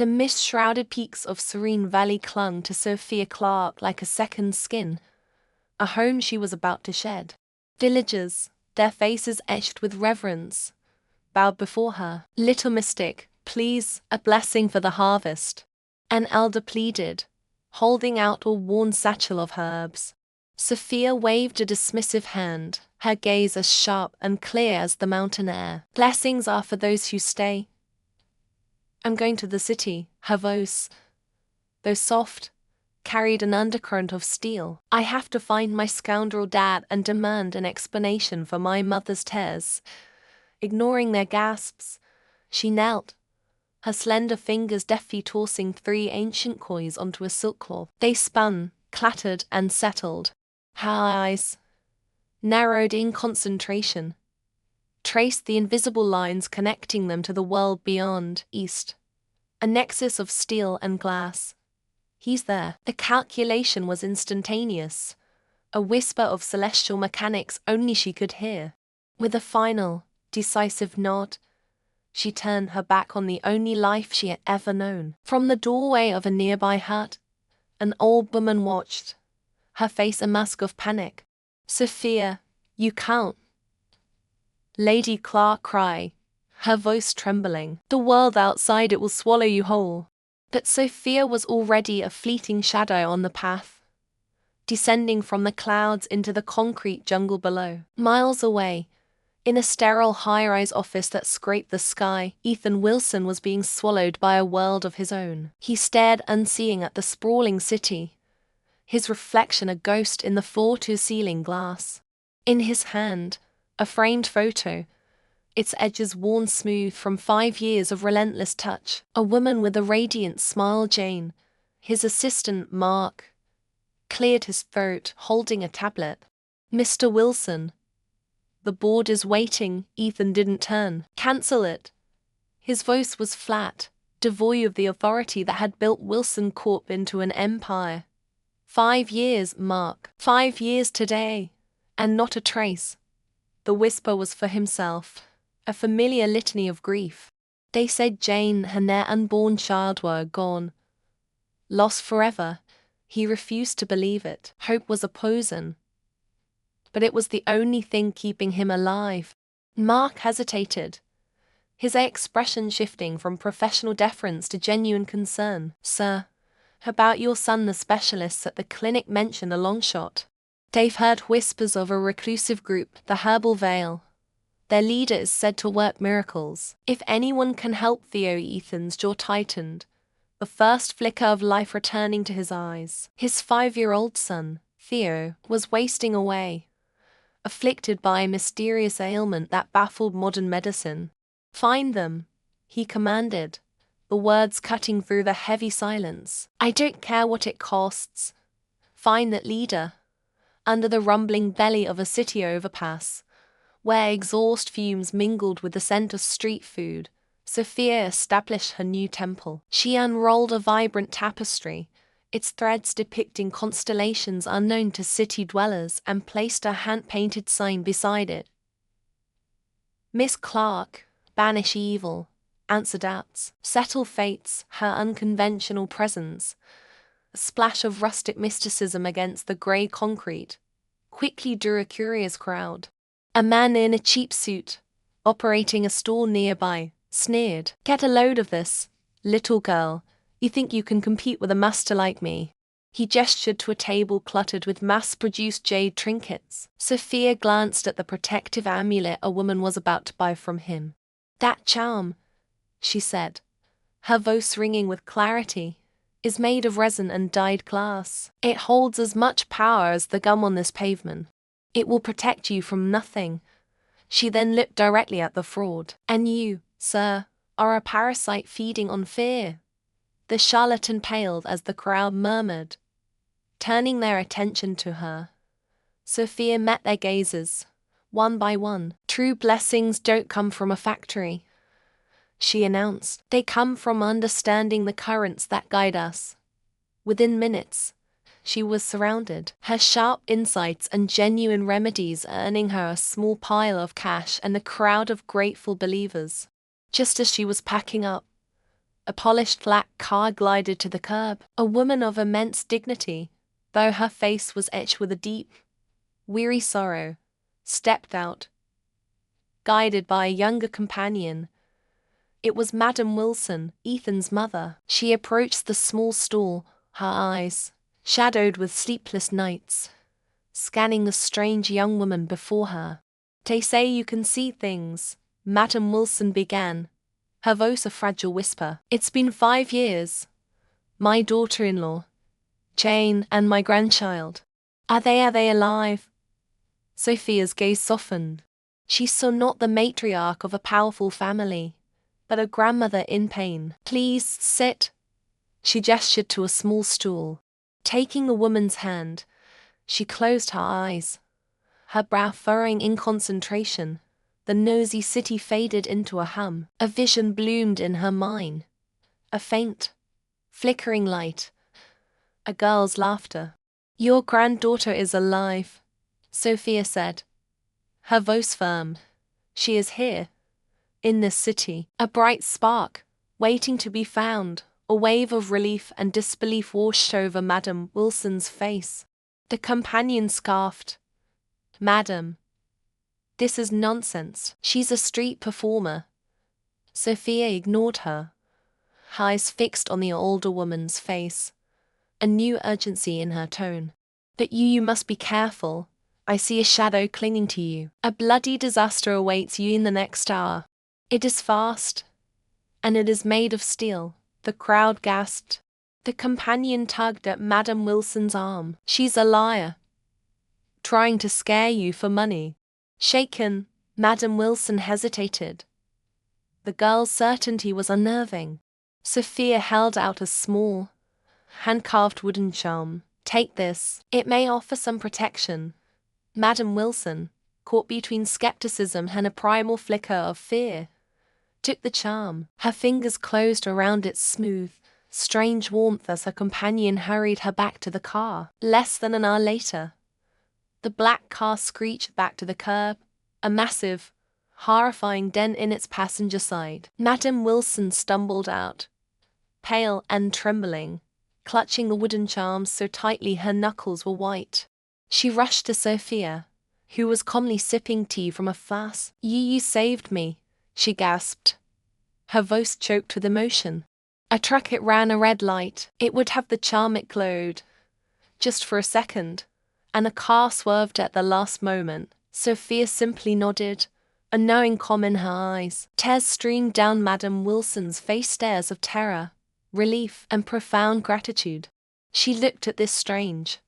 The mist-shrouded peaks of Serene Valley clung to Sophia Clark like a second skin, a home she was about to shed. Villagers, their faces etched with reverence, bowed before her. "Little mystic, please, a blessing for the harvest," an elder pleaded, holding out a worn satchel of herbs. Sophia waved a dismissive hand, her gaze as sharp and clear as the mountain air. "Blessings are for those who stay. I'm going to the city," her voice, though soft, carried an undercurrent of steel. "I have to find my scoundrel dad and demand an explanation for my mother's tears." Ignoring their gasps, she knelt, her slender fingers deftly tossing 3 ancient coins onto a silk cloth. They spun, clattered, and settled. Her eyes, narrowed in concentration, traced the invisible lines connecting them to the world beyond, east. A nexus of steel and glass. "He's there." The calculation was instantaneous, a whisper of celestial mechanics only she could hear. With a final, decisive nod, she turned her back on the only life she had ever known. From the doorway of a nearby hut, an old woman watched, her face a mask of panic. "Sophia, you can't." Lady Clark cried, her voice trembling. "The world outside it will swallow you whole." But Sophia was already a fleeting shadow on the path, descending from the clouds into the concrete jungle below. Miles away, in a sterile high-rise office that scraped the sky, Ethan Wilson was being swallowed by a world of his own. He stared unseeing at the sprawling city, his reflection a ghost in the floor-to-ceiling glass. In his hand, a framed photo, its edges worn smooth from 5 years of relentless touch. A woman with a radiant smile, Jane, his assistant Mark, cleared his throat, holding a tablet. "Mr. Wilson, the board is waiting." Ethan didn't turn. "Cancel it." His voice was flat, devoid of the authority that had built Wilson Corp into an empire. 5 years, Mark. 5 years today. And not a trace. The whisper was for himself, a familiar litany of grief. They said Jane and their unborn child were gone, lost forever. He refused to believe it. Hope was a poison, but it was the only thing keeping him alive. Mark hesitated, his expression shifting from professional deference to genuine concern. "Sir, about your son," the specialists at the clinic mentioned a long shot. "They've heard whispers of a reclusive group, the Herbal Veil. Their leader is said to work miracles. If anyone can help Theo." Ethan's jaw tightened, the first flicker of life returning to his eyes. His 5-year-old son, Theo, was wasting away, afflicted by a mysterious ailment that baffled modern medicine. "Find them," he commanded, the words cutting through the heavy silence. "I don't care what it costs. Find that leader." Under the rumbling belly of a city overpass, where exhaust fumes mingled with the scent of street food, Sophia established her new temple. She unrolled a vibrant tapestry, its threads depicting constellations unknown to city dwellers, and placed a hand-painted sign beside it. "Miss Clark, banish evil, answer doubts, settle fates." Her unconventional presence, a splash of rustic mysticism against the grey concrete, quickly drew a curious crowd. A man in a cheap suit, operating a stall nearby, sneered. "Get a load of this, little girl. You think you can compete with a master like me?" He gestured to a table cluttered with mass-produced jade trinkets. Sophia glanced at the protective amulet a woman was about to buy from him. "That charm," she said, her voice ringing with clarity, "is made of resin and dyed glass. It holds as much power as the gum on this pavement. It will protect you from nothing." She then looked directly at the fraud. "And you, sir, are a parasite feeding on fear." The charlatan paled as the crowd murmured, turning their attention to her. Sophia met their gazes, one by one. "True blessings don't come from a factory," she announced. "They come from understanding the currents that guide us." Within minutes, she was surrounded, her sharp insights and genuine remedies earning her a small pile of cash and a crowd of grateful believers. Just as she was packing up, A polished black car glided to the curb. A woman of immense dignity, though her face was etched with a deep, weary sorrow, stepped out, guided by a younger companion. It was Madam Wilson, Ethan's mother. She approached the small stall, her eyes, shadowed with sleepless nights, scanning the strange young woman before her. "They say you can see things," Madam Wilson began, her voice a fragile whisper. "It's been 5 years. My daughter-in-law, Jane, and my grandchild. Are they alive?" Sophia's gaze softened. She saw not the matriarch of a powerful family, but a grandmother in pain. "Please sit." She gestured to a small stool. Taking the woman's hand, she closed her eyes, her brow furrowing in concentration. The nosy city faded into a hum. A vision bloomed in her mind. A faint, flickering light. A girl's laughter. "Your granddaughter is alive," Sophia said, her voice firm. "She is here, in this city." A bright spark, waiting to be found. A wave of relief and disbelief washed over Madam Wilson's face. The companion scoffed. "Madam, this is nonsense. She's a street performer." Sophia ignored her, her eyes fixed on the older woman's face, a new urgency in her tone. "But you must be careful. I see a shadow clinging to you. A bloody disaster awaits you in the next hour. It is fast, and it is made of steel." The crowd gasped. The companion tugged at Madam Wilson's arm. "She's a liar, trying to scare you for money." Shaken, Madam Wilson hesitated. The girl's certainty was unnerving. Sophia held out a small, hand-carved wooden charm. "Take this. It may offer some protection." Madam Wilson, caught between skepticism and a primal flicker of fear, took the charm. Her fingers closed around its smooth, strange warmth as her companion hurried her back to the car. Less than an hour later, the black car screeched back to the curb, a massive, horrifying dent in its passenger side. Madam Wilson stumbled out, pale and trembling, clutching the wooden charm so tightly her knuckles were white. She rushed to Sophia, who was calmly sipping tea from a flask. You saved me," she gasped, her voice choked with emotion. "A truck, it ran a red light. It would have the charm, it glowed, just for a second, and a car swerved at the last moment." Sophia simply nodded, a knowing calm in her eyes. Tears streamed down Madam Wilson's face, stares of terror, relief, and profound gratitude. She looked at this strange,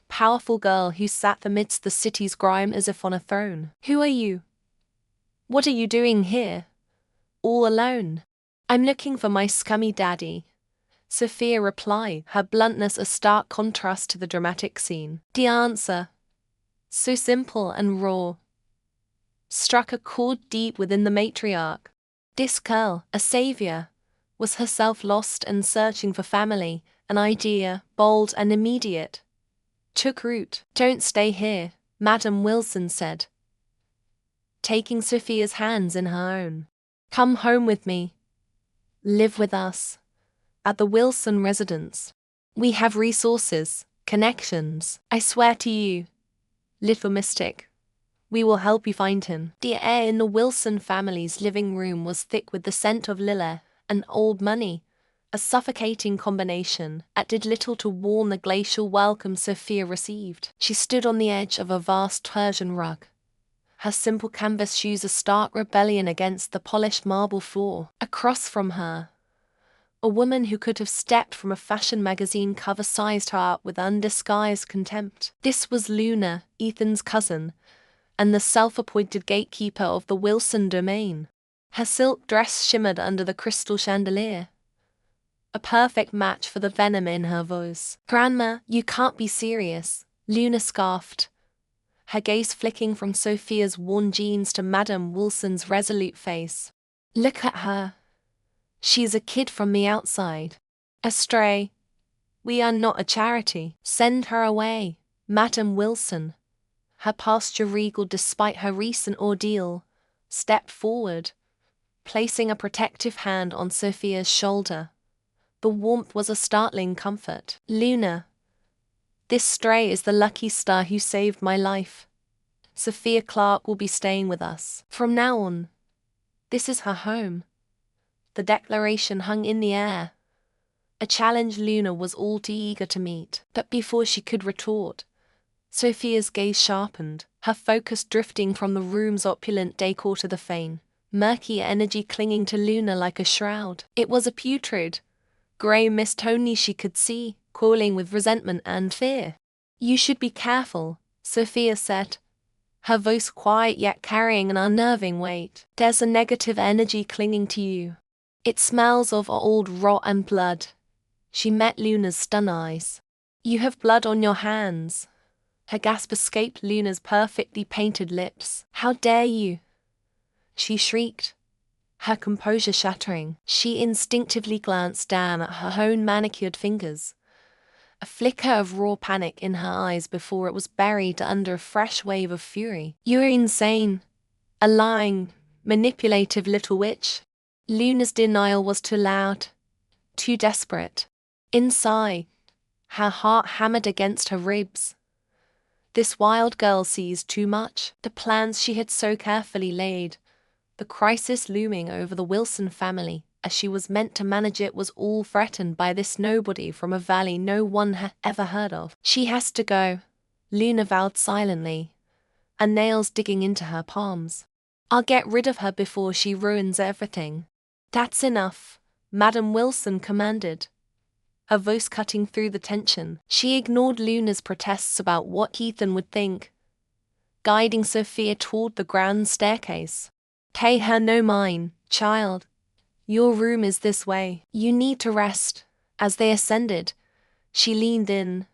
powerful girl who sat amidst the city's grime as if on a throne. "Who are you? What are you doing here, all alone?" "I'm looking for my scummy daddy," Sophia replied, her bluntness a stark contrast to the dramatic scene. The answer, so simple and raw, struck a chord deep within the matriarch. This girl, a savior, was herself lost and searching for family. An idea, bold and immediate, took root. "Don't stay here," Madam Wilson said, taking Sophia's hands in her own. "Come home with me. Live with us at the Wilson residence. We have resources, connections. I swear to you, little mystic, we will help you find him." The air in the Wilson family's living room was thick with the scent of lilac and old money, a suffocating combination that did little to warm the glacial welcome Sophia received. She stood on the edge of a vast Persian rug, her simple canvas shoes a stark rebellion against the polished marble floor. Across from her, a woman who could have stepped from a fashion magazine cover sized her up with undisguised contempt. This was Luna, Ethan's cousin, and the self-appointed gatekeeper of the Wilson domain. Her silk dress shimmered under the crystal chandelier, a perfect match for the venom in her voice. "Grandma, you can't be serious," Luna scoffed, her gaze flicking from Sophia's worn jeans to Madam Wilson's resolute face. "Look at her. She's a kid from the outside. A stray. We are not a charity. Send her away." Madam Wilson, her posture regal despite her recent ordeal, stepped forward, placing a protective hand on Sophia's shoulder. The warmth was a startling comfort. "Luna, this stray is the lucky star who saved my life. Sophia Clark will be staying with us from now on. This is her home." The declaration hung in the air, a challenge Luna was all too eager to meet. But before she could retort, Sophia's gaze sharpened, her focus drifting from the room's opulent decor to the faint, murky energy clinging to Luna like a shroud. It was a putrid, grey mist only she could see, coiling with resentment and fear. "You should be careful," Sophia said, her voice quiet yet carrying an unnerving weight. "There's a negative energy clinging to you. It smells of old rot and blood." She met Luna's stunned eyes. "You have blood on your hands." Her gasp escaped Luna's perfectly painted lips. "How dare you?" she shrieked, her composure shattering. She instinctively glanced down at her own manicured fingers, a flicker of raw panic in her eyes before it was buried under a fresh wave of fury. "You're insane. A lying, manipulative little witch." Luna's denial was too loud, too desperate. Inside, her heart hammered against her ribs. This wild girl sees too much. The plans she had so carefully laid, the crisis looming over the Wilson family, as she was meant to manage it, was all threatened by this nobody from a valley no one had ever heard of. "She has to go," Luna vowed silently, her nails digging into her palms. "I'll get rid of her before she ruins everything." "That's enough," Madam Wilson commanded, her voice cutting through the tension. She ignored Luna's protests about what Ethan would think, guiding Sophia toward the grand staircase. "Pay her no mind, child. Your room is this way. You need to rest." As they ascended, she leaned in,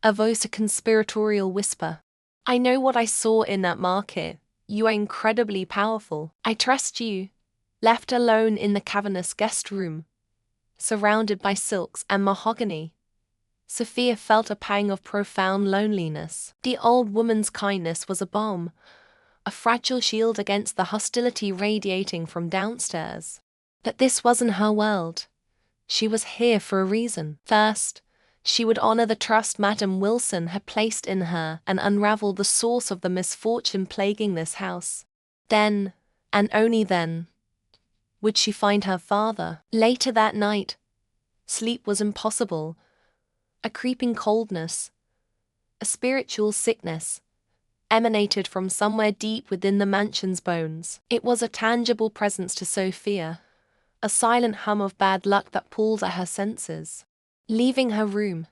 a voice a conspiratorial whisper. "I know what I saw in that market. You are incredibly powerful. I trust you." Left alone in the cavernous guest room, surrounded by silks and mahogany, Sophia felt a pang of profound loneliness. The old woman's kindness was a balm, a fragile shield against the hostility radiating from downstairs. But this wasn't her world. She was here for a reason. First, she would honor the trust Madam Wilson had placed in her and unravel the source of the misfortune plaguing this house. Then, and only then, would she find her father. Later that night, sleep was impossible. A creeping coldness, a spiritual sickness, emanated from somewhere deep within the mansion's bones. It was a tangible presence to Sophia, a silent hum of bad luck that pulled at her senses. Leaving her room,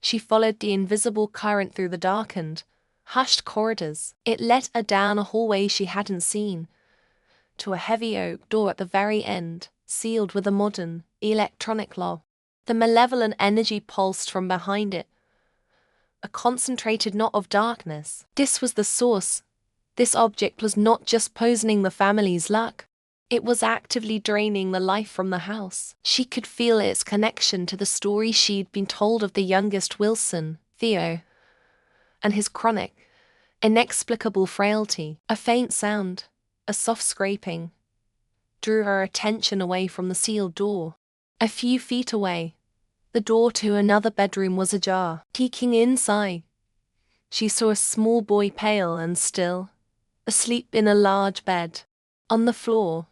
she followed the invisible current through the darkened, hushed corridors. It led her down a hallway she hadn't seen, to a heavy oak door at the very end, sealed with a modern, electronic lock. The malevolent energy pulsed from behind it, a concentrated knot of darkness. This was the source. This object was not just poisoning the family's luck. It was actively draining the life from the house. She could feel its connection to the story she'd been told of the youngest Wilson, Theo, and his chronic, inexplicable frailty. A faint sound, a soft scraping, drew her attention away from the sealed door. A few feet away, the door to another bedroom was ajar. Peeking inside, she saw a small boy, pale and still, asleep in a large bed. On the floor,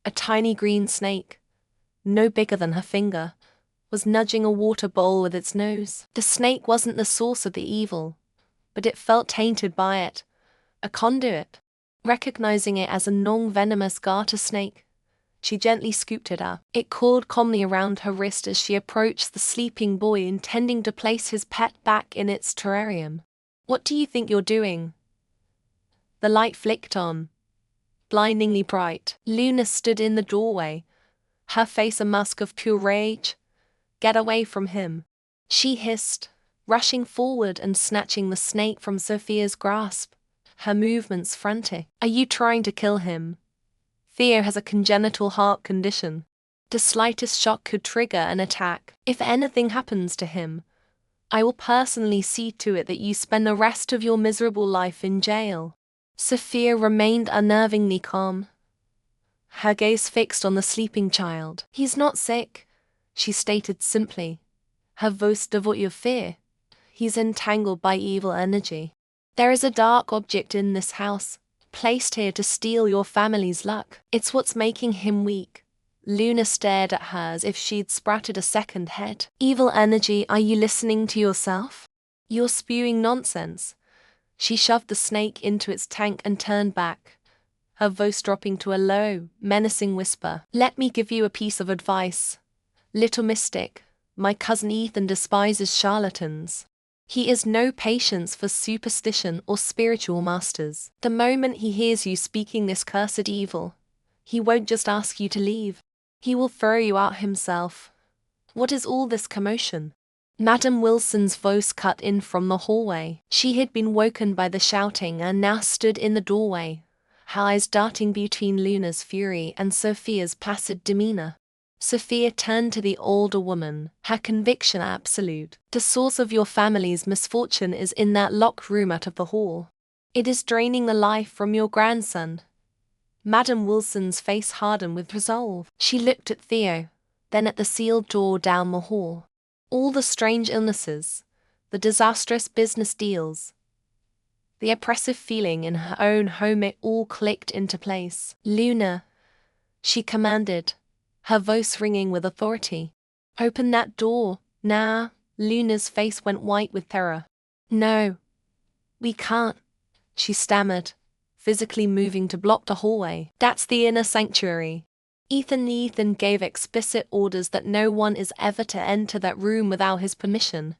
a tiny green snake, no bigger than her finger, was nudging a water bowl with its nose. The snake wasn't the source of the evil, but it felt tainted by it, a conduit. Recognizing it as a non-venomous garter snake, she gently scooped it up. It coiled calmly around her wrist as she approached the sleeping boy, intending to place his pet back in its terrarium. "What do you think you're doing?" The light flicked on, blindingly bright. Luna stood in the doorway, her face a mask of pure rage. "Get away from him," she hissed, rushing forward and snatching the snake from Sophia's grasp, her movements frantic. "Are you trying to kill him? Theo has a congenital heart condition. The slightest shock could trigger an attack. If anything happens to him, I will personally see to it that you spend the rest of your miserable life in jail." Sophia remained unnervingly calm, her gaze fixed on the sleeping child. "He's not sick," she stated simply, her voice devoid of fear. "He's entangled by evil energy. There is a dark object in this house, placed here to steal your family's luck. It's what's making him weak." Luna stared at her as if she'd sprouted a second head. "Evil energy, are you listening to yourself? You're spewing nonsense." She shoved the snake into its tank and turned back, her voice dropping to a low, menacing whisper. "Let me give you a piece of advice. Little mystic, my cousin Ethan despises charlatans. He has no patience for superstition or spiritual masters. The moment he hears you speaking this cursed evil, he won't just ask you to leave. He will throw you out himself." "What is all this commotion?" Madam Wilson's voice cut in from the hallway. She had been woken by the shouting and now stood in the doorway, her eyes darting between Luna's fury and Sophia's placid demeanor. Sophia turned to the older woman, her conviction absolute. "The source of your family's misfortune is in that locked room out of the hall. It is draining the life from your grandson." Madam Wilson's face hardened with resolve. She looked at Theo, then at the sealed door down the hall. All the strange illnesses, the disastrous business deals, the oppressive feeling in her own home, it all clicked into place. "Luna," she commanded, her voice ringing with authority. "Open that door, now." Luna's face went white with terror. "No, we can't," she stammered, physically moving to block the hallway. "That's the inner sanctuary. Ethan gave explicit orders that no one is ever to enter that room without his permission.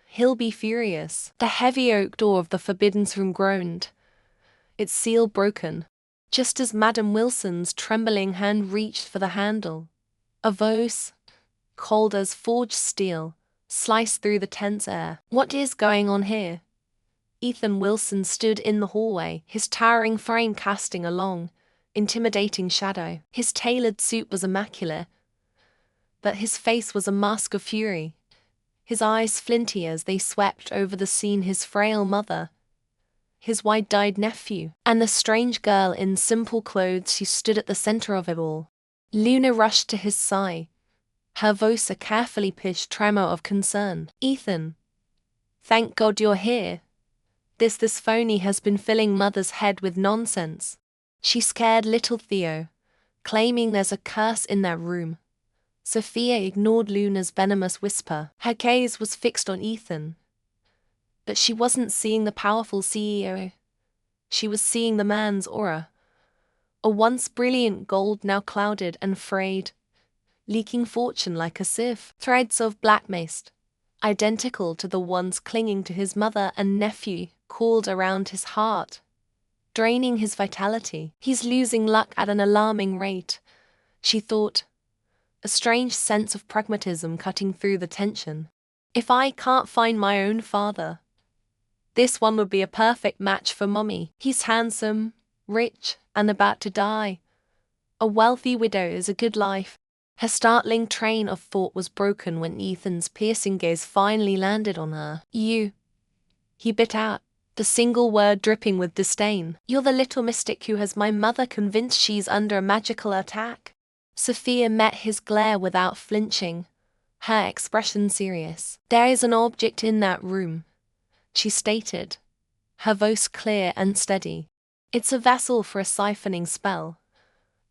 He'll be furious." The heavy oak door of the forbidden room groaned, its seal broken. Just as Madam Wilson's trembling hand reached for the handle, a voice, cold as forged steel, sliced through the tense air. "What is going on here?" Ethan Wilson stood in the hallway, his towering frame casting a long, intimidating shadow. His tailored suit was immaculate, but his face was a mask of fury, his eyes flinty as they swept over the scene. His frail mother, his wide-eyed nephew, and the strange girl in simple clothes who stood at the center of it all. Luna rushed to his side, her voice a carefully pitched tremor of concern. "Ethan, thank God you're here. This phony has been filling Mother's head with nonsense. She scared little Theo, claiming there's a curse in that room." Sophia ignored Luna's venomous whisper. Her gaze was fixed on Ethan. But she wasn't seeing the powerful CEO. She was seeing the man's aura. A once brilliant gold now clouded and frayed, leaking fortune like a sieve. Threads of black mist, identical to the ones clinging to his mother and nephew, coiled around his heart, draining his vitality. "He's losing luck at an alarming rate," she thought, a strange sense of pragmatism cutting through the tension. "If I can't find my own father, this one would be a perfect match for Mommy. He's handsome, rich, and about to die. A wealthy widow is a good life." Her startling train of thought was broken when Ethan's piercing gaze finally landed on her. "You," he bit out, the single word dripping with disdain. "You're the little mystic who has my mother convinced she's under a magical attack." Sophia met his glare without flinching, her expression serious. "There is an object in that room," she stated, her voice clear and steady. "It's a vessel for a siphoning spell.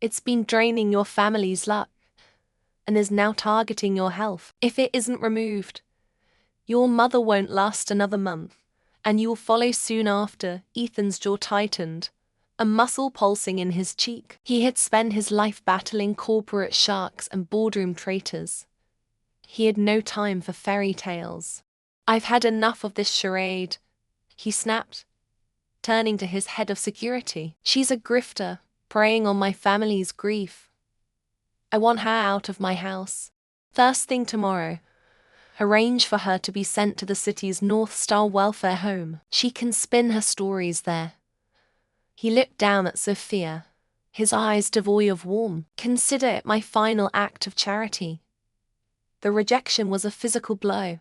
It's been draining your family's luck, and is now targeting your health. If it isn't removed, your mother won't last another month, and you'll follow soon after." Ethan's jaw tightened, a muscle pulsing in his cheek. He had spent his life battling corporate sharks and boardroom traitors. He had no time for fairy tales. "I've had enough of this charade," he snapped, turning to his head of security. "She's a grifter, preying on my family's grief. I want her out of my house. First thing tomorrow, arrange for her to be sent to the city's North Star welfare home. She can spin her stories there." He looked down at Sophia, his eyes devoid of warmth. "Consider it my final act of charity." The rejection was a physical blow,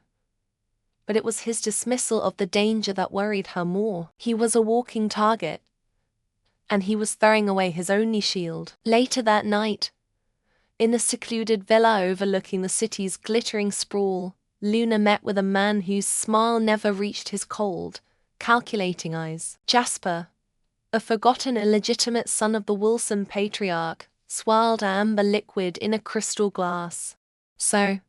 but it was his dismissal of the danger that worried her more. He was a walking target, and he was throwing away his only shield. Later that night, in a secluded villa overlooking the city's glittering sprawl, Luna met with a man whose smile never reached his cold, calculating eyes. Jasper, a forgotten illegitimate son of the Wilson patriarch, swirled amber liquid in a crystal glass. So,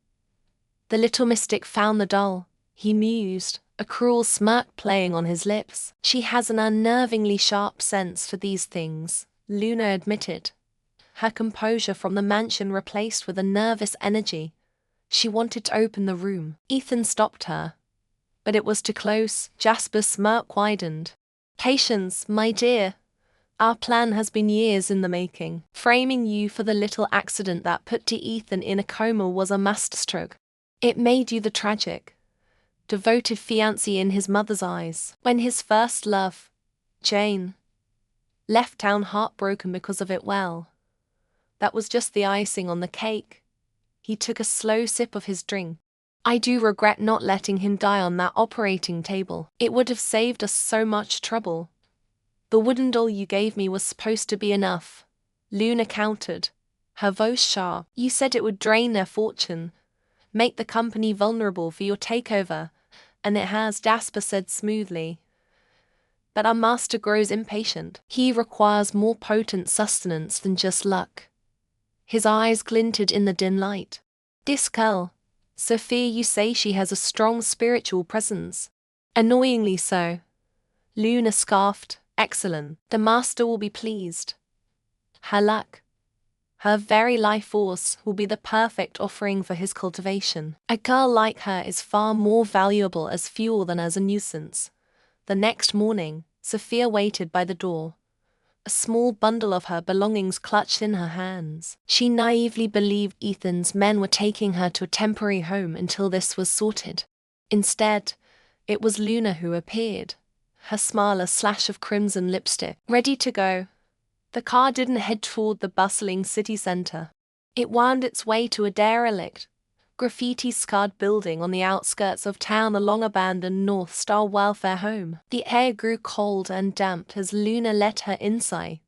the little mystic found the doll, he mused, a cruel smirk playing on his lips. She has an unnervingly sharp sense for these things, Luna admitted, her composure from the mansion replaced with a nervous energy. She wanted to open the room. Ethan stopped her. But it was too close. Jasper's smirk widened. Patience, my dear. Our plan has been years in the making. Framing you for the little accident that put Ethan in a coma was a masterstroke. It made you the tragic, devoted fiancé in his mother's eyes. When his first love, Jane, left town heartbroken because of it, well, that was just the icing on the cake. He took a slow sip of his drink. I do regret not letting him die on that operating table. It would have saved us so much trouble. The wooden doll you gave me was supposed to be enough, Luna countered, her voice sharp. You said it would drain their fortune, make the company vulnerable for your takeover, and it has, Jasper said smoothly. But our master grows impatient. He requires more potent sustenance than just luck. His eyes glinted in the dim light. This girl, Sophia, you say she has a strong spiritual presence. Annoyingly so. Luna scoffed. Excellent. The master will be pleased. Her luck, her very life force, will be the perfect offering for his cultivation. A girl like her is far more valuable as fuel than as a nuisance. The next morning, Sophia waited by the door, a small bundle of her belongings clutched in her hands. She naively believed Ethan's men were taking her to a temporary home until this was sorted. Instead, it was Luna who appeared, her smile a slash of crimson lipstick. Ready to go. The car didn't head toward the bustling city center. It wound its way to a derelict, graffiti-scarred building on the outskirts of town, a long-abandoned North Star welfare home. The air grew cold and damp as Luna let her inside,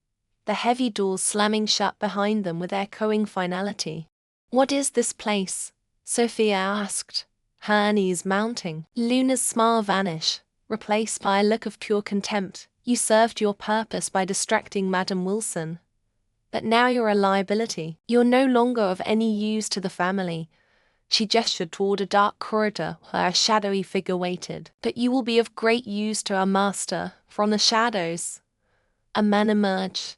the heavy doors slamming shut behind them with echoing finality. What is this place? Sophia asked, her unease mounting. Luna's smile vanished, replaced by a look of pure contempt. You served your purpose by distracting Madam Wilson. But now you're a liability. You're no longer of any use to the family. She gestured toward a dark corridor where a shadowy figure waited. But you will be of great use to our master. From the shadows, a man emerged,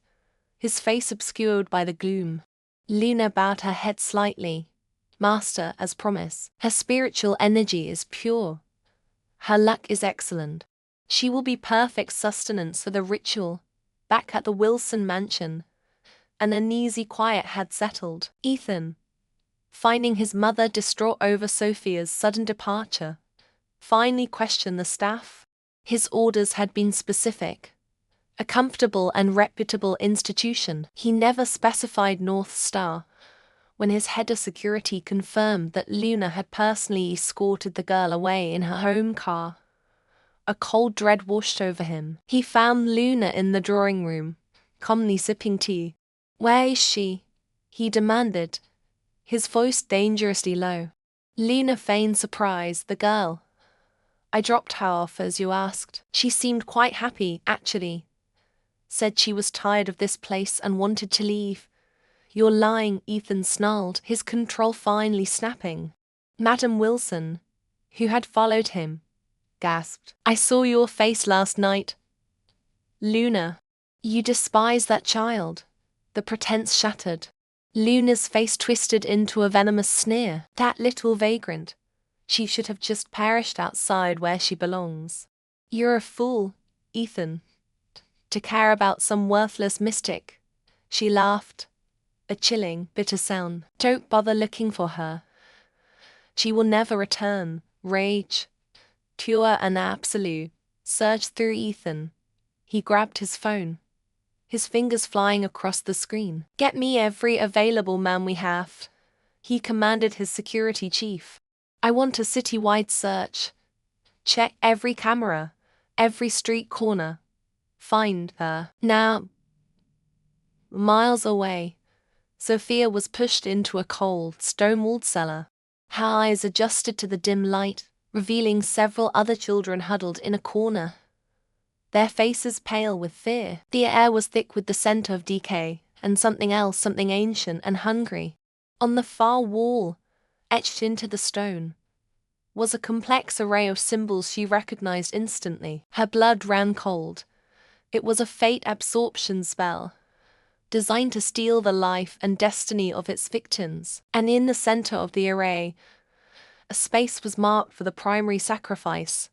his face obscured by the gloom. Luna bowed her head slightly. Master, as promised. Her spiritual energy is pure. Her luck is excellent. She will be perfect sustenance for the ritual. Back at the Wilson mansion, an uneasy quiet had settled. Ethan, finding his mother distraught over Sophia's sudden departure, finally questioned the staff. His orders had been specific. A comfortable and reputable institution. He never specified North Star. When his head of security confirmed that Luna had personally escorted the girl away in her home car, a cold dread washed over him. He found Luna in the drawing room, calmly sipping tea. Where is she? He demanded, his voice dangerously low. Luna feigned surprise. The girl. I dropped her off as you asked. She seemed quite happy, actually. Said she was tired of this place and wanted to leave. You're lying, Ethan snarled, his control finally snapping. Madam Wilson, who had followed him, gasped. I saw your face last night. Luna, you despise that child. The pretense shattered. Luna's face twisted into a venomous sneer. That little vagrant. She should have just perished outside where she belongs. You're a fool, Ethan, to care about some worthless mystic. She laughed, a chilling, bitter sound. Don't bother looking for her. She will never return. Rage, pure and absolute, surged through Ethan. He grabbed his phone, his fingers flying across the screen. Get me every available man we have, he commanded his security chief. I want a city-wide search. Check every camera, every street corner. Find her. Now, Miles away, Sophia was pushed into a cold, stone-walled cellar. Her eyes adjusted to the dim light, revealing several other children huddled in a corner, their faces pale with fear. The air was thick with the scent of decay, and something else, something ancient and hungry. On the far wall, etched into the stone, was a complex array of symbols she recognized instantly. Her blood ran cold. It was a fate absorption spell, designed to steal the life and destiny of its victims. And in the center of the array, a space was marked for the primary sacrifice,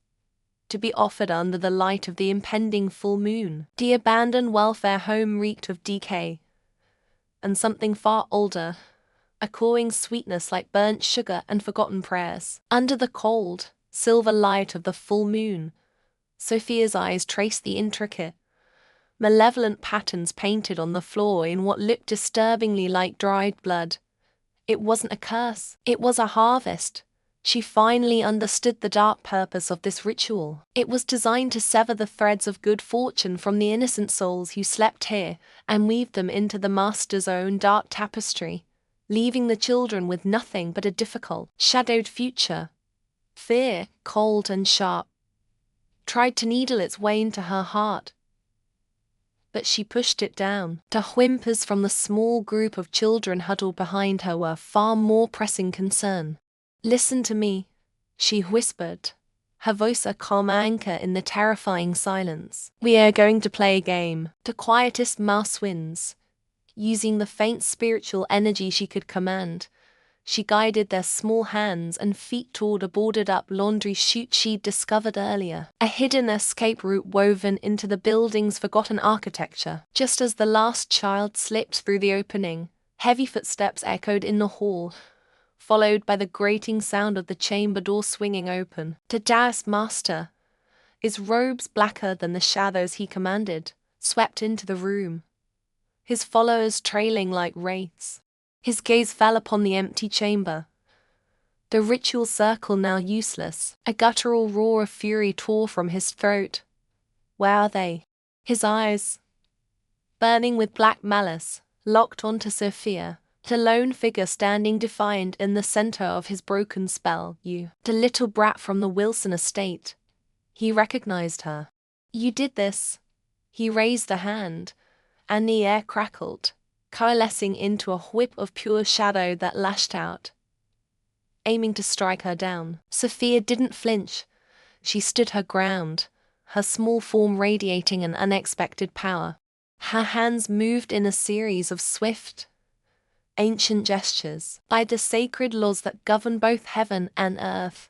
to be offered under the light of the impending full moon. The abandoned welfare home reeked of decay, and something far older, a cloying sweetness like burnt sugar and forgotten prayers. Under the cold, silver light of the full moon, Sophia's eyes traced the intricate, malevolent patterns painted on the floor in what looked disturbingly like dried blood. It wasn't a curse, it was a harvest. She finally understood the dark purpose of this ritual. It was designed to sever the threads of good fortune from the innocent souls who slept here and weave them into the master's own dark tapestry, leaving the children with nothing but a difficult, shadowed future. Fear, cold and sharp, tried to needle its way into her heart, but she pushed it down. The whimpers from the small group of children huddled behind her were far more pressing concern. "Listen to me," she whispered, her voice a calm anchor in the terrifying silence. "We are going to play a game. The quietest mouse wins." Using the faint spiritual energy she could command, she guided their small hands and feet toward a boarded-up laundry chute she'd discovered earlier, a hidden escape route woven into the building's forgotten architecture. Just as the last child slipped through the opening, heavy footsteps echoed in the hall, followed by the grating sound of the chamber door swinging open. The Taoist master, his robes blacker than the shadows he commanded, swept into the room, his followers trailing like wraiths. His gaze fell upon the empty chamber, the ritual circle now useless. A guttural roar of fury tore from his throat. "Where are they?" His eyes, burning with black malice, locked onto Sophia, the lone figure standing defiant in the center of his broken spell. "You, the little brat from the Wilson estate." He recognized her. "You did this." He raised a hand, and the air crackled, coalescing into a whip of pure shadow that lashed out, aiming to strike her down. Sophia didn't flinch. She stood her ground, her small form radiating an unexpected power. Her hands moved in a series of swift, ancient gestures. "By the sacred laws that govern both heaven and earth,"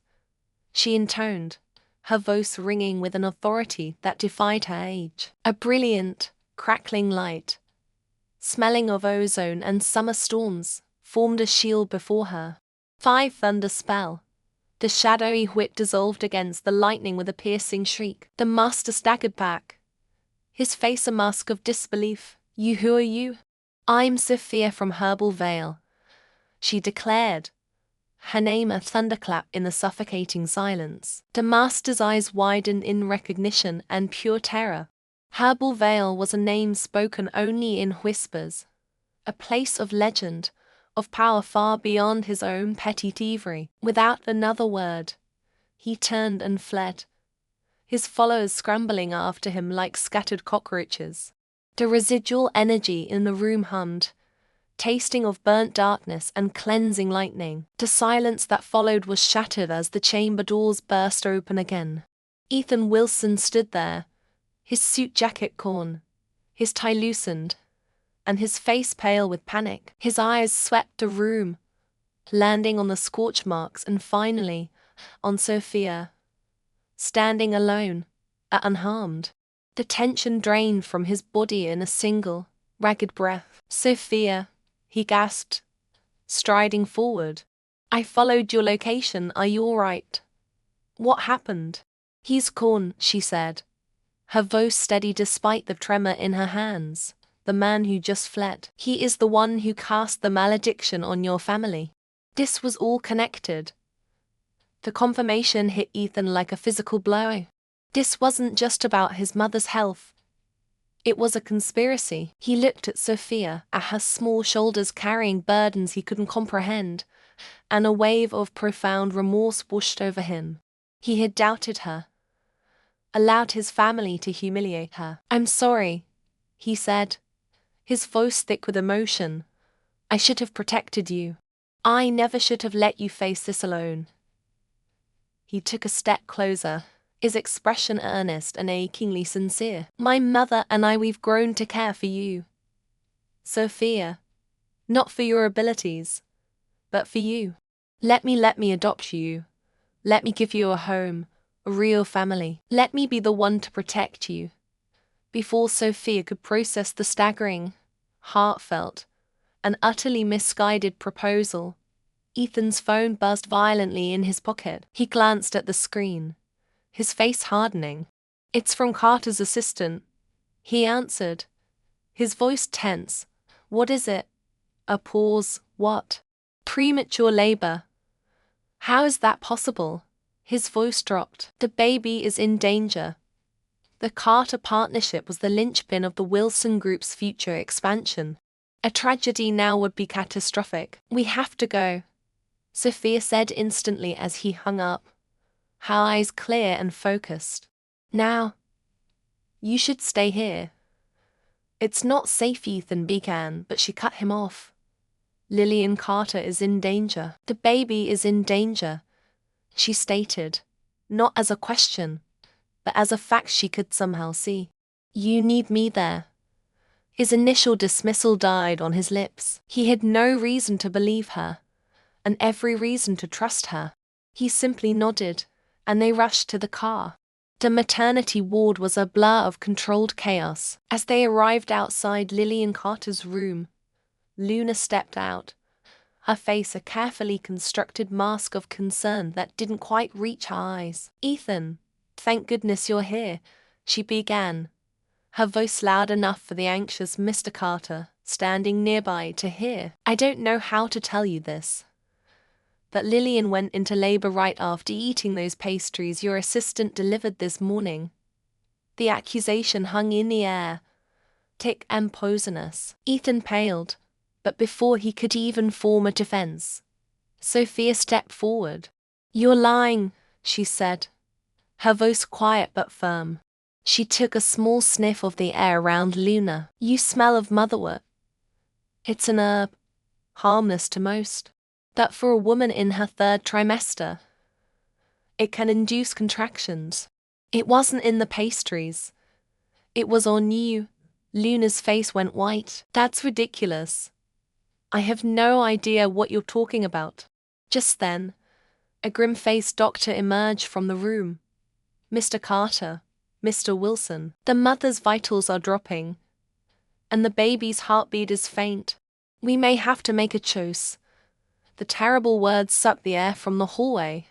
she intoned, her voice ringing with an authority that defied her age. A brilliant, crackling light, smelling of ozone and summer storms, formed a shield before her. 5 thunder spell. The shadowy whip dissolved against the lightning with a piercing shriek. The master staggered back, his face a mask of disbelief. "You, who are you?" "I'm Sophia from Herbal Vale," she declared, her name a thunderclap in the suffocating silence. The master's eyes widened in recognition and pure terror. Herbal Vale was a name spoken only in whispers, a place of legend, of power far beyond his own petty thievery. Without another word, he turned and fled, his followers scrambling after him like scattered cockroaches. The residual energy in the room hummed, tasting of burnt darkness and cleansing lightning. The silence that followed was shattered as the chamber doors burst open again. Ethan Wilson stood there, his suit jacket torn, his tie loosened, and his face pale with panic. His eyes swept the room, landing on the scorch marks and finally, on Sophia, standing alone, unharmed. The tension drained from his body in a single, ragged breath. "Sophia," he gasped, striding forward. "I followed your location. Are you all right?" "What happened?" "He's gone," she said, her voice steady despite the tremor in her hands. "The man who just fled. He is the one who cast the malediction on your family." This was all connected. The confirmation hit Ethan like a physical blow. This wasn't just about his mother's health. It was a conspiracy. He looked at Sophia, at her small shoulders carrying burdens he couldn't comprehend, and a wave of profound remorse washed over him. He had doubted her, allowed his family to humiliate her. "I'm sorry," he said, his voice thick with emotion. "I should have protected you. I never should have let you face this alone." He took a step closer, his expression earnest and achingly sincere. "My mother and I, we've grown to care for you, Sophia. Not for your abilities, but for you. Let me adopt you. Let me give you a home, a real family. Let me be the one to protect you." Before Sophia could process the staggering, heartfelt, and utterly misguided proposal, Ethan's phone buzzed violently in his pocket. He glanced at the screen, his face hardening. "It's from Carter's assistant," he answered, his voice tense. "What is it?" A pause. "What?" "Premature labor." "How is that possible?" His voice dropped. "The baby is in danger." The Carter partnership was the linchpin of the Wilson Group's future expansion. A tragedy now would be catastrophic. "We have to go," Sophia said instantly as he hung up, her eyes clear and focused. "Now, you should stay here." "It's not safe," Ethan began, but she cut him off. "Lillian Carter is in danger. The baby is in danger," she stated, not as a question, but as a fact she could somehow see. "You need me there." His initial dismissal died on his lips. He had no reason to believe her, and every reason to trust her. He simply nodded, and they rushed to the car. The maternity ward was a blur of controlled chaos. As they arrived outside Lillian Carter's room, Luna stepped out, her face a carefully constructed mask of concern that didn't quite reach her eyes. "Ethan, thank goodness you're here," she began, her voice loud enough for the anxious Mr. Carter, standing nearby, to hear. "I don't know how to tell you this, but Lillian went into labor right after eating those pastries your assistant delivered this morning." The accusation hung in the air, thick and poisonous. Ethan paled, but before he could even form a defense, Sophia stepped forward. "You're lying," she said, her voice quiet but firm. She took a small sniff of the air around Luna. "You smell of motherwort. It's an herb, harmless to most, but for a woman in her third trimester, it can induce contractions. It wasn't in the pastries. It was on you." Luna's face went white. "That's ridiculous. I have no idea what you're talking about." Just then, a grim-faced doctor emerged from the room. "Mr. Carter, Mr. Wilson, the mother's vitals are dropping, and the baby's heartbeat is faint. We may have to make a choice." The terrible words sucked the air from the hallway.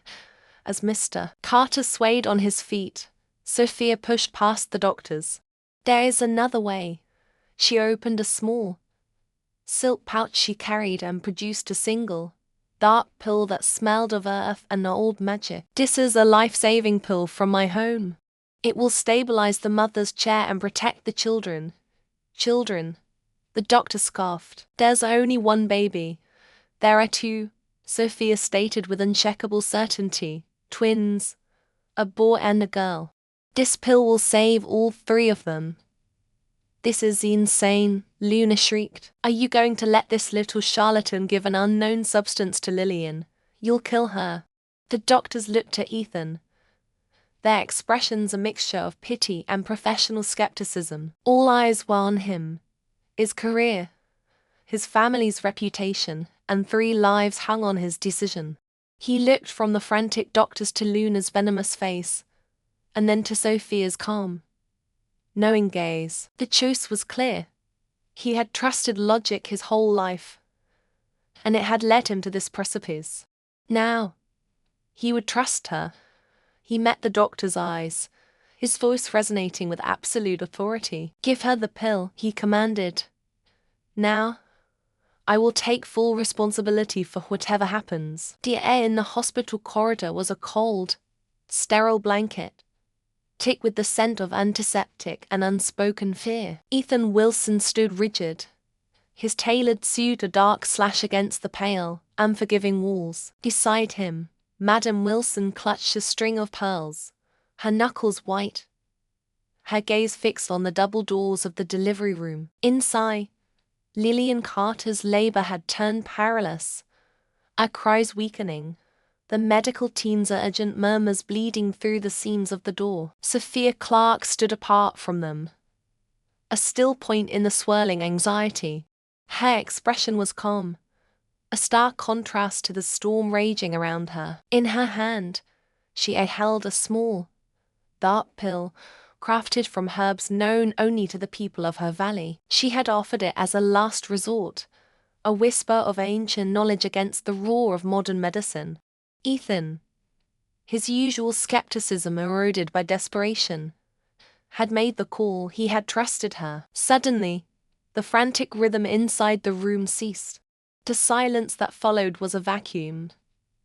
As Mr. Carter swayed on his feet, Sophia pushed past the doctors. "There is another way." She opened a small silk pouch she carried and produced a single, dark pill that smelled of earth and old magic. "This is a life-saving pill from my home. It will stabilize the mother's chair and protect the children." "Children?" The doctor scoffed. "There's only one baby." "There are two," Sophia stated with unshakable certainty. "Twins. A boy and a girl. This pill will save all three of them." "This is insane," Luna shrieked. "Are you going to let this little charlatan give an unknown substance to Lillian? You'll kill her." The doctors looked at Ethan, their expressions a mixture of pity and professional skepticism. All eyes were on him. His career, his family's reputation, and 3 lives hung on his decision. He looked from the frantic doctors to Luna's venomous face, and then to Sophia's calm, knowing gaze. The choice was clear. He had trusted logic his whole life, and it had led him to this precipice. Now, he would trust her. He met the doctor's eyes, his voice resonating with absolute authority. "Give her the pill," he commanded. "Now, I will take full responsibility for whatever happens." The air in the hospital corridor was a cold, sterile blanket, thick with the scent of antiseptic and unspoken fear. Ethan Wilson stood rigid, his tailored suit a dark slash against the pale, unforgiving walls. Beside him, Madam Wilson clutched a string of pearls, her knuckles white, her gaze fixed on the double doors of the delivery room. Inside, Lillian Carter's labor had turned perilous, her cries weakening, the medical team's urgent murmurs bleeding through the seams of the door. Sophia Clark stood apart from them, a still point in the swirling anxiety. Her expression was calm, a stark contrast to the storm raging around her. In her hand, she held a small, dark pill, crafted from herbs known only to the people of her valley. She had offered it as a last resort, a whisper of ancient knowledge against the roar of modern medicine. Ethan, his usual skepticism eroded by desperation, had made the call. He had trusted her. Suddenly, the frantic rhythm inside the room ceased. The silence that followed was a vacuum,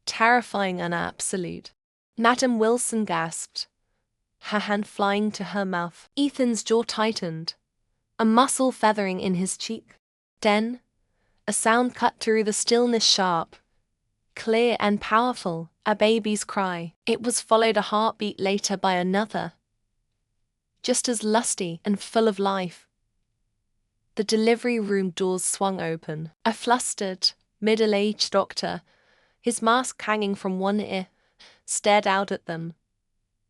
terrifying and absolute. Madam Wilson gasped, her hand flying to her mouth. Ethan's jaw tightened, a muscle feathering in his cheek. Then, a sound cut through the stillness, sharp, clear and powerful, a baby's cry. It was followed a heartbeat later by another, just as lusty and full of life. The delivery room doors swung open. A flustered, middle-aged doctor, his mask hanging from one ear, stared out at them,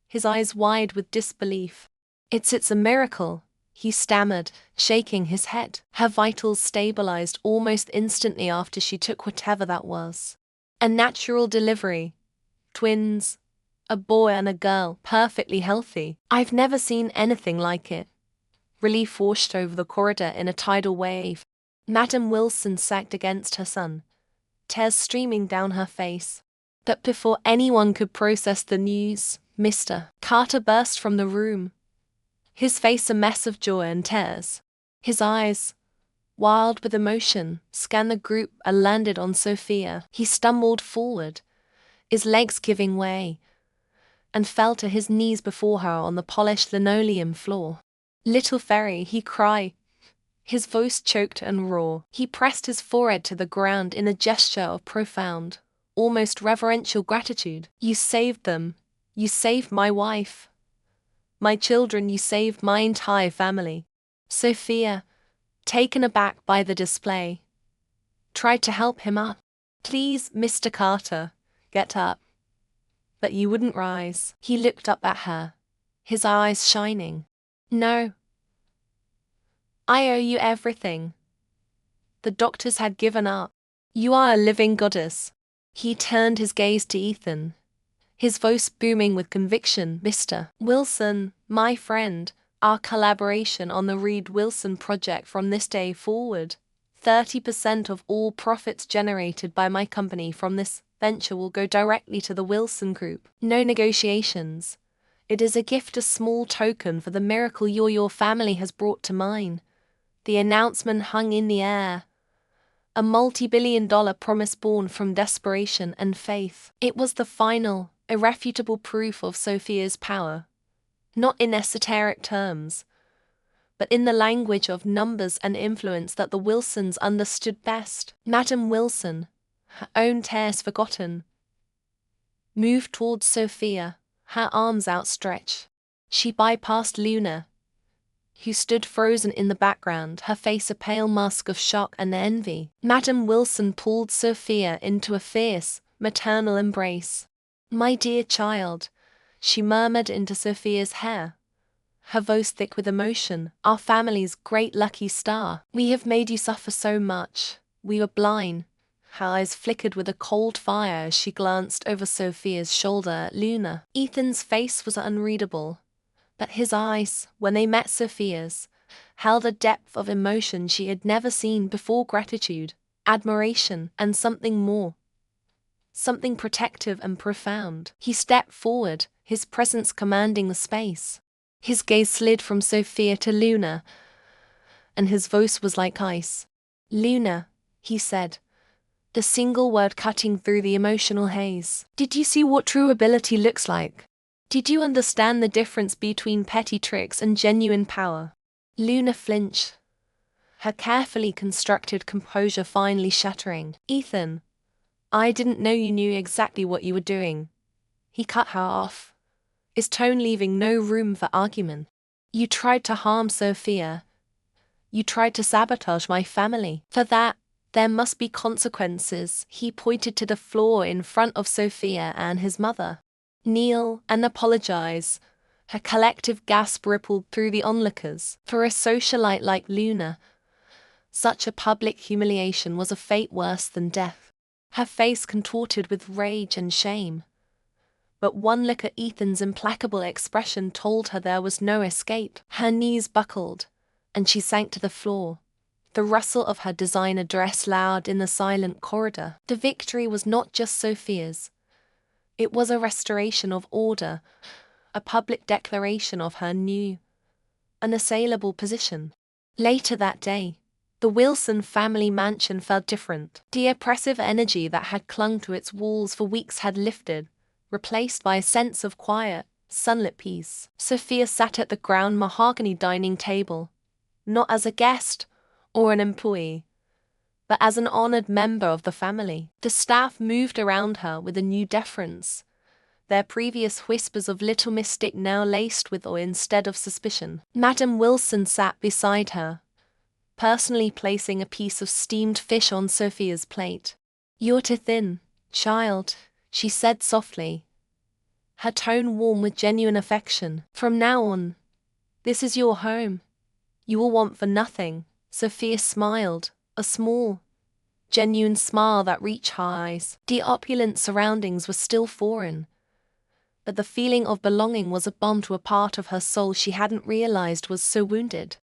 his eyes wide with disbelief. It's a miracle," he stammered, shaking his head. Her vitals stabilized almost instantly after she took whatever that was. A natural delivery. Twins. A boy and a girl, perfectly healthy. I've never seen anything like it. Relief washed over the corridor in a tidal wave. Madam Wilson sagged against her son, tears streaming down her face. But before anyone could process the news, Mr. Carter burst from the room, his face a mess of joy and tears. His eyes, wild with emotion, scanned the group and landed on Sophia. He stumbled forward, his legs giving way, and fell to his knees before her on the polished linoleum floor. "Little fairy," he cried, his voice choked and raw. He pressed his forehead to the ground in a gesture of profound, almost reverential gratitude. "You saved them. You saved my wife. My children, you saved my entire family." Sophia, taken aback by the display, tried to help him up. "Please, Mr. Carter, get up." But you wouldn't rise. He looked up at her, his eyes shining. "No. I owe you everything. The doctors had given up. You are a living goddess." He turned his gaze to Ethan, his voice booming with conviction. "Mr. Wilson, my friend, our collaboration on the Reed Wilson project from this day forward, 30% of all profits generated by my company from this venture will go directly to the Wilson Group. No negotiations. It is a gift, a small token for the miracle your family has brought to mine." The announcement hung in the air, a multi-billion-dollar promise born from desperation and faith. It was the final, irrefutable proof of Sophia's power, not in esoteric terms, but in the language of numbers and influence that the Wilsons understood best. Madam Wilson, her own tears forgotten, moved towards Sophia, her arms outstretched. She bypassed Luna, who stood frozen in the background, her face a pale mask of shock and envy. Madam Wilson pulled Sophia into a fierce, maternal embrace. "My dear child," she murmured into Sophia's hair, her voice thick with emotion, "our family's great lucky star. We have made you suffer so much. We were blind." Her eyes flickered with a cold fire as she glanced over Sophia's shoulder at Luna. Ethan's face was unreadable, but his eyes, when they met Sophia's, held a depth of emotion she had never seen before: gratitude, admiration, and something more. Something protective and profound. He stepped forward, his presence commanding the space. His gaze slid from Sophia to Luna, and his voice was like ice. "Luna," he said, the single word cutting through the emotional haze. "Did you see what true ability looks like? Did you understand the difference between petty tricks and genuine power? Luna flinched, her carefully constructed composure finally shattering. Ethan, I didn't know you knew exactly what you were doing. He cut her off, his tone leaving no room for argument. You tried to harm Sophia. You tried to sabotage my family. For that, there must be consequences. He pointed to the floor in front of Sophia and his mother. Kneel and apologize. Her collective gasp rippled through the onlookers. For a socialite like Luna, such a public humiliation was a fate worse than death. Her face contorted with rage and shame. But one look at Ethan's implacable expression told her there was no escape. Her knees buckled, and she sank to the floor, the rustle of her designer dress loud in the silent corridor. The victory was not just Sophia's. It was a restoration of order, a public declaration of her new, unassailable position. Later that day, the Wilson family mansion felt different. The oppressive energy that had clung to its walls for weeks had lifted, replaced by a sense of quiet, sunlit peace. Sophia sat at the ground mahogany dining table, not as a guest or an employee, but as an honored member of the family. The staff moved around her with a new deference, their previous whispers of little mystic now laced with awe instead of suspicion. Madam Wilson sat beside her, personally placing a piece of steamed fish on Sophia's plate. You're too thin, child, she said softly, her tone warm with genuine affection. From now on, this is your home. You will want for nothing. Sophia smiled, a small, genuine smile that reached her eyes. The opulent surroundings were still foreign, but the feeling of belonging was a balm to a part of her soul she hadn't realized was so wounded.